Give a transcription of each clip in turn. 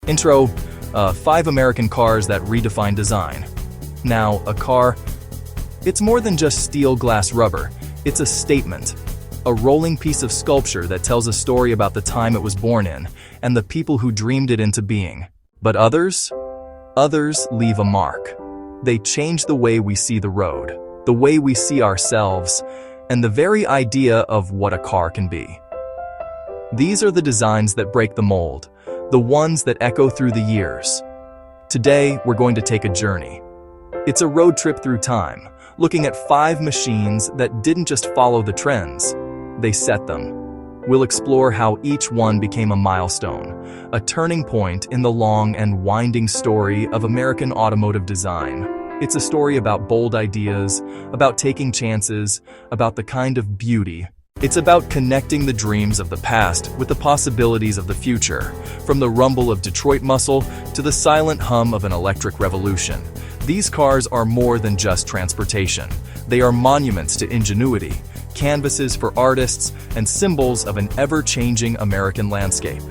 Intro, 5 American cars that redefine design. Now, a car, it's more than just steel, glass, rubber. It's a statement. A rolling piece of sculpture that tells a story about the time it was born in and the people who dreamed it into being. But others leave a mark. They change the way we see the road, the way we see ourselves, and the very idea of what a car can be. These are the designs that break the mold, the ones that echo through the years. Today, we're going to take a journey. It's a road trip through time, looking at 5 machines that didn't just follow the trends, they set them. We'll explore how each one became a milestone, a turning point in the long and winding story of American automotive design. It's a story about bold ideas, about taking chances, about the kind of beauty. It's about connecting the dreams of the past with the possibilities of the future, from the rumble of Detroit muscle to the silent hum of an electric revolution. These cars are more than just transportation. They are monuments to ingenuity, canvases for artists, and symbols of an ever-changing American landscape.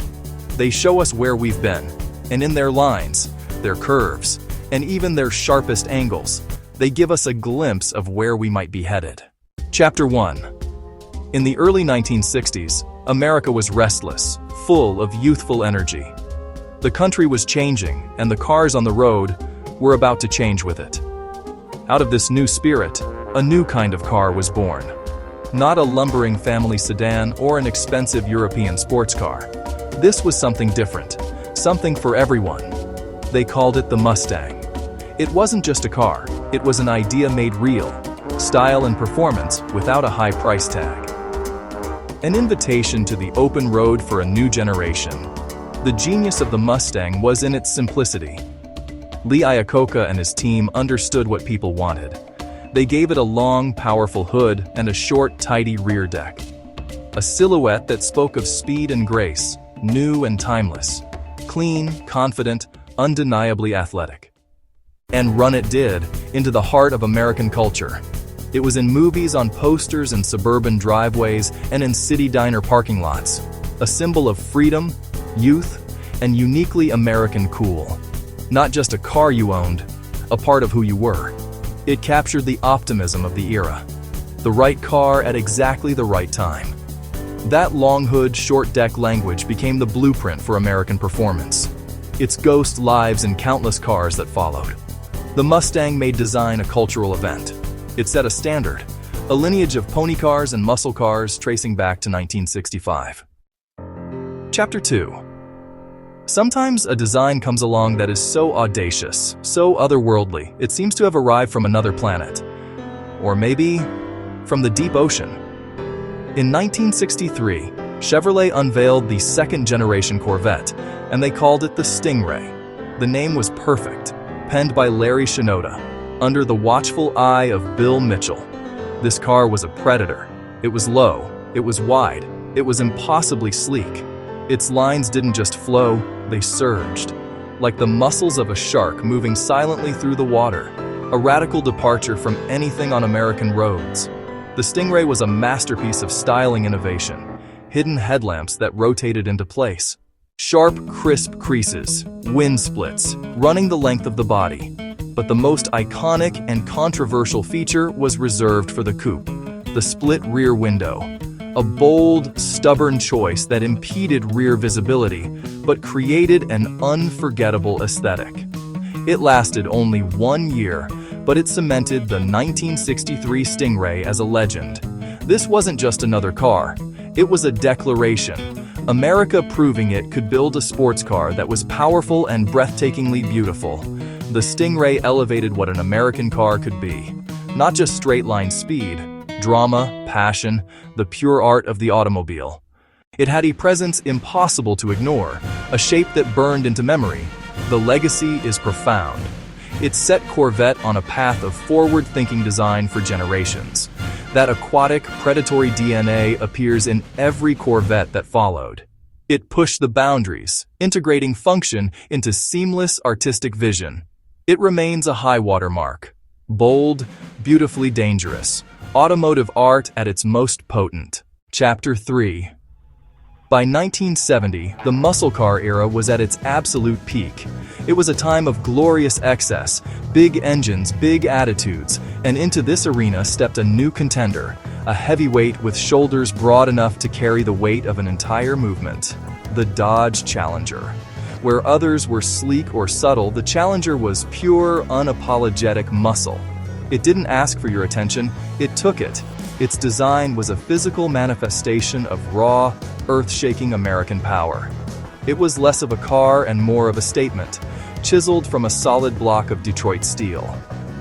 They show us where we've been, and in their lines, their curves, and even their sharpest angles, they give us a glimpse of where we might be headed. Chapter 1. In the early 1960s, America was restless, full of youthful energy. The country was changing, and the cars on the road were about to change with it. Out of this new spirit, a new kind of car was born. Not a lumbering family sedan or an expensive European sports car. This was something different, something for everyone. They called it the Mustang. It wasn't just a car, it was an idea made real, style and performance without a high price tag. An invitation to the open road for a new generation. The genius of the Mustang was in its simplicity. Lee Iacocca and his team understood what people wanted. They gave it a long, powerful hood and a short, tidy rear deck. A silhouette that spoke of speed and grace, new and timeless. Clean, confident, undeniably athletic. And run it did, into the heart of American culture. It was in movies, on posters and suburban driveways, and in city diner parking lots. A symbol of freedom, youth, and uniquely American cool. Not just a car you owned, a part of who you were. It captured the optimism of the era. The right car at exactly the right time. That long hood, short deck language became the blueprint for American performance. Its ghost lives in countless cars that followed. The Mustang made design a cultural event. It set a standard, a lineage of pony cars and muscle cars tracing back to 1965. Chapter 2. Sometimes a design comes along that is so audacious, so otherworldly, it seems to have arrived from another planet. Or maybe from the deep ocean. In 1963, Chevrolet unveiled the second-generation Corvette, and they called it the Stingray. The name was perfect, penned by Larry Shinoda, under the watchful eye of Bill Mitchell. This car was a predator. It was low, it was wide, it was impossibly sleek. Its lines didn't just flow, they surged. Like the muscles of a shark moving silently through the water, a radical departure from anything on American roads. The Stingray was a masterpiece of styling innovation, hidden headlamps that rotated into place. Sharp, crisp creases, wind splits, running the length of the body. But the most iconic and controversial feature was reserved for the coupe, the split rear window. A bold, stubborn choice that impeded rear visibility, but created an unforgettable aesthetic. It lasted only 1 year, but it cemented the 1963 Stingray as a legend. This wasn't just another car, it was a declaration. America proving it could build a sports car that was powerful and breathtakingly beautiful. The Stingray elevated what an American car could be. Not just straight-line speed, drama, passion, the pure art of the automobile. It had a presence impossible to ignore, a shape that burned into memory. The legacy is profound. It set Corvette on a path of forward-thinking design for generations. That aquatic, predatory DNA appears in every Corvette that followed. It pushed the boundaries, integrating function into seamless artistic vision. It remains a high-water mark. Bold, beautifully dangerous. Automotive art at its most potent. Chapter 3. By 1970, the muscle car era was at its absolute peak. It was a time of glorious excess, big engines, big attitudes, and into this arena stepped a new contender, a heavyweight with shoulders broad enough to carry the weight of an entire movement, the Dodge Challenger. Where others were sleek or subtle, the Challenger was pure, unapologetic muscle. It didn't ask for your attention, it took it. Its design was a physical manifestation of raw, earth-shaking American power. It was less of a car and more of a statement, chiseled from a solid block of Detroit steel.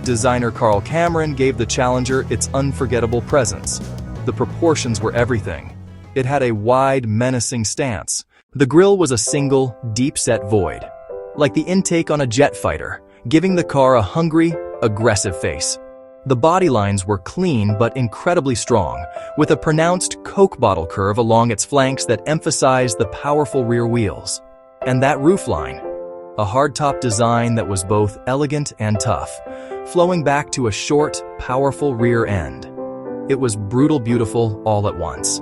Designer Carl Cameron gave the Challenger its unforgettable presence. The proportions were everything. It had a wide, menacing stance. The grille was a single, deep-set void, like the intake on a jet fighter, giving the car a hungry, aggressive face. The body lines were clean but incredibly strong, with a pronounced Coke bottle curve along its flanks that emphasized the powerful rear wheels. And that roofline, a hardtop design that was both elegant and tough, flowing back to a short, powerful rear end. It was brutal beautiful all at once.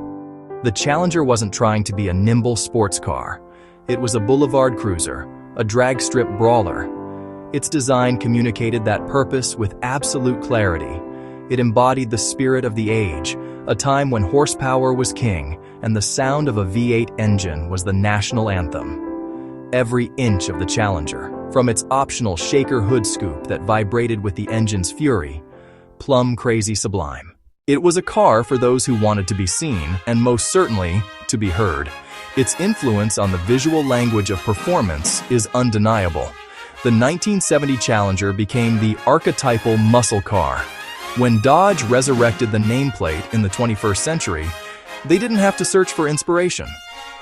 The Challenger wasn't trying to be a nimble sports car. It was a boulevard cruiser, a drag strip brawler. Its design communicated that purpose with absolute clarity. It embodied the spirit of the age, a time when horsepower was king and the sound of a V8 engine was the national anthem. Every inch of the Challenger, from its optional shaker hood scoop that vibrated with the engine's fury, plumb crazy sublime. It was a car for those who wanted to be seen and most certainly to be heard. Its influence on the visual language of performance is undeniable. The 1970 Challenger became the archetypal muscle car. When Dodge resurrected the nameplate in the 21st century, they didn't have to search for inspiration.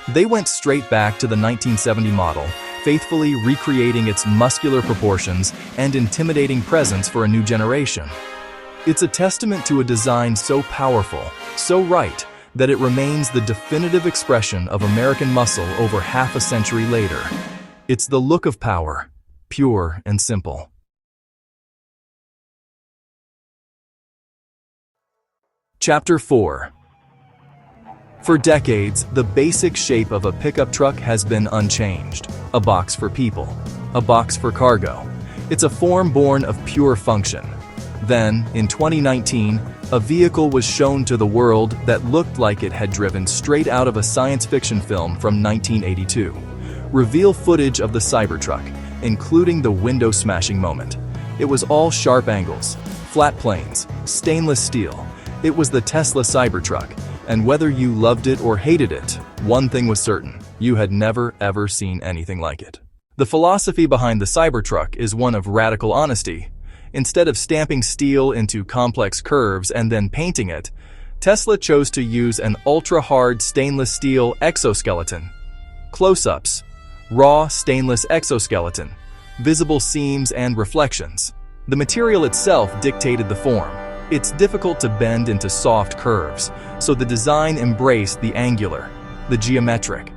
They went straight back to the 1970 model, faithfully recreating its muscular proportions and intimidating presence for a new generation. It's a testament to a design so powerful, so right, that it remains the definitive expression of American muscle over half a century later. It's the look of power, pure and simple. Chapter 4. For decades, the basic shape of a pickup truck has been unchanged. A box for people, a box for cargo. It's a form born of pure function. Then, in 2019, a vehicle was shown to the world that looked like it had driven straight out of a science fiction film from 1982. Reveal footage of the Cybertruck, including the window-smashing moment. It was all sharp angles, flat planes, stainless steel. It was the Tesla Cybertruck, and whether you loved it or hated it, one thing was certain: you had never ever seen anything like it. The philosophy behind the Cybertruck is one of radical honesty. Instead of stamping steel into complex curves and then painting it, Tesla chose to use an ultra-hard stainless steel exoskeleton. Close-ups, raw stainless exoskeleton, visible seams and reflections. The material itself dictated the form. It's difficult to bend into soft curves, so the design embraced the angular, the geometric.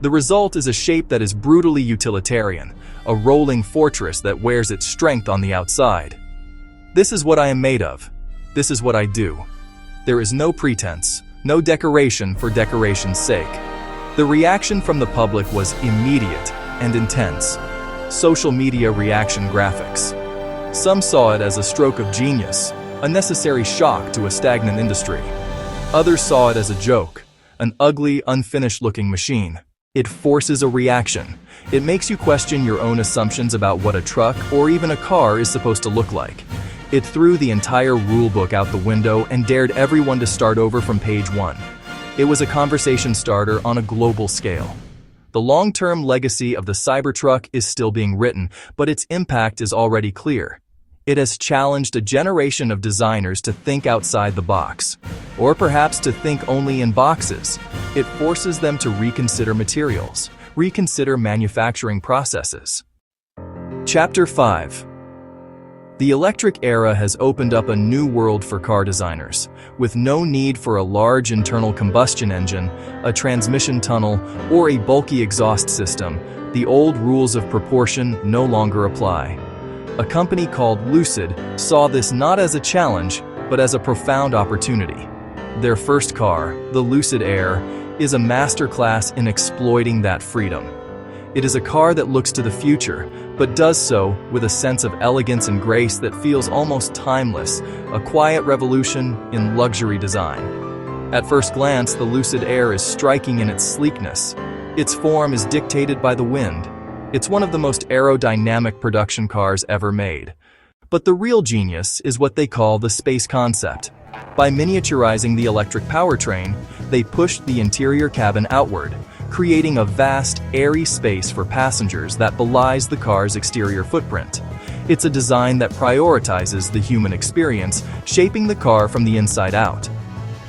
The result is a shape that is brutally utilitarian, a rolling fortress that wears its strength on the outside. This is what I am made of. This is what I do. There is no pretense, no decoration for decoration's sake. The reaction from the public was immediate and intense. Social media reaction graphics. Some saw it as a stroke of genius, a necessary shock to a stagnant industry. Others saw it as a joke, an ugly, unfinished-looking machine. It forces a reaction. It makes you question your own assumptions about what a truck or even a car is supposed to look like. It threw the entire rulebook out the window and dared everyone to start over from page 1. It was a conversation starter on a global scale. The long-term legacy of the Cybertruck is still being written, but its impact is already clear. It has challenged a generation of designers to think outside the box, or perhaps to think only in boxes. It forces them to reconsider materials, reconsider manufacturing processes. Chapter 5. The electric era has opened up a new world for car designers, with no need for a large internal combustion engine, a transmission tunnel, or a bulky exhaust system. The old rules of proportion no longer apply. A company called Lucid saw this not as a challenge, but as a profound opportunity. Their first car, the Lucid Air, is a masterclass in exploiting that freedom. It is a car that looks to the future, but does so with a sense of elegance and grace that feels almost timeless, a quiet revolution in luxury design. At first glance, the Lucid Air is striking in its sleekness. Its form is dictated by the wind. It's one of the most aerodynamic production cars ever made. But the real genius is what they call the space concept. By miniaturizing the electric powertrain, they pushed the interior cabin outward, creating a vast, airy space for passengers that belies the car's exterior footprint. It's a design that prioritizes the human experience, shaping the car from the inside out.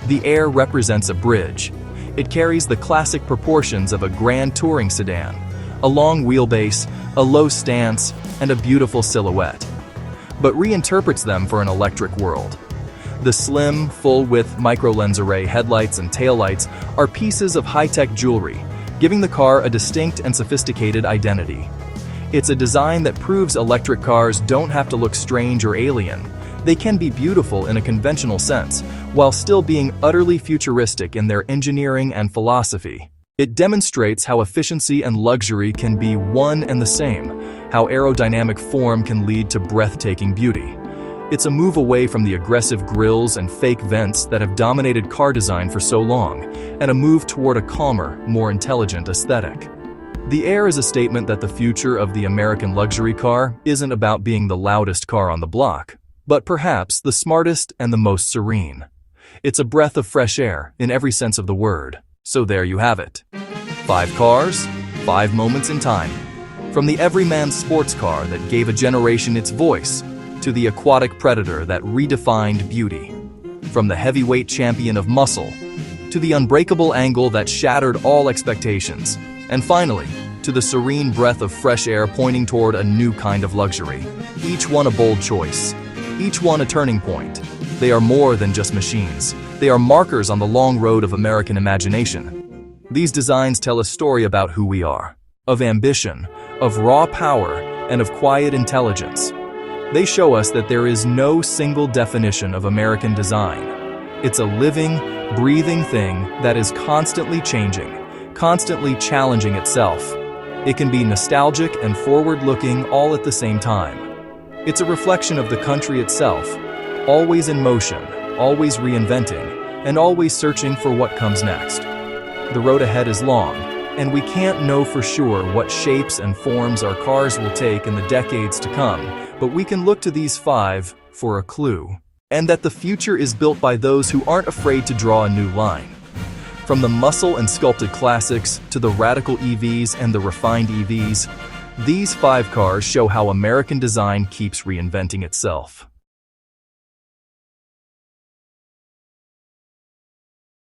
The Air represents a bridge. It carries the classic proportions of a grand touring sedan, a long wheelbase, a low stance, and a beautiful silhouette, but reinterprets them for an electric world. The slim, full-width micro-lens array headlights and taillights are pieces of high-tech jewelry, giving the car a distinct and sophisticated identity. It's a design that proves electric cars don't have to look strange or alien. They can be beautiful in a conventional sense, while still being utterly futuristic in their engineering and philosophy. It demonstrates how efficiency and luxury can be one and the same, how aerodynamic form can lead to breathtaking beauty. It's a move away from the aggressive grilles and fake vents that have dominated car design for so long, and a move toward a calmer, more intelligent aesthetic. The Air is a statement that the future of the American luxury car isn't about being the loudest car on the block, but perhaps the smartest and the most serene. It's a breath of fresh air in every sense of the word. So there you have it. 5 cars, 5 moments in time. From the everyman sports car that gave a generation its voice, to the aquatic predator that redefined beauty. From the heavyweight champion of muscle, to the unbreakable angle that shattered all expectations. And finally, to the serene breath of fresh air pointing toward a new kind of luxury. Each one a bold choice. Each one a turning point. They are more than just machines. They are markers on the long road of American imagination. These designs tell a story about who we are, of ambition, of raw power, and of quiet intelligence. They show us that there is no single definition of American design. It's a living, breathing thing that is constantly changing, constantly challenging itself. It can be nostalgic and forward-looking all at the same time. It's a reflection of the country itself, always in motion, always reinventing, and always searching for what comes next. The road ahead is long, and we can't know for sure what shapes and forms our cars will take in the decades to come, but we can look to these 5 for a clue. And that the future is built by those who aren't afraid to draw a new line. From the muscle and sculpted classics to the radical EVs and the refined EVs, these 5 cars show how American design keeps reinventing itself.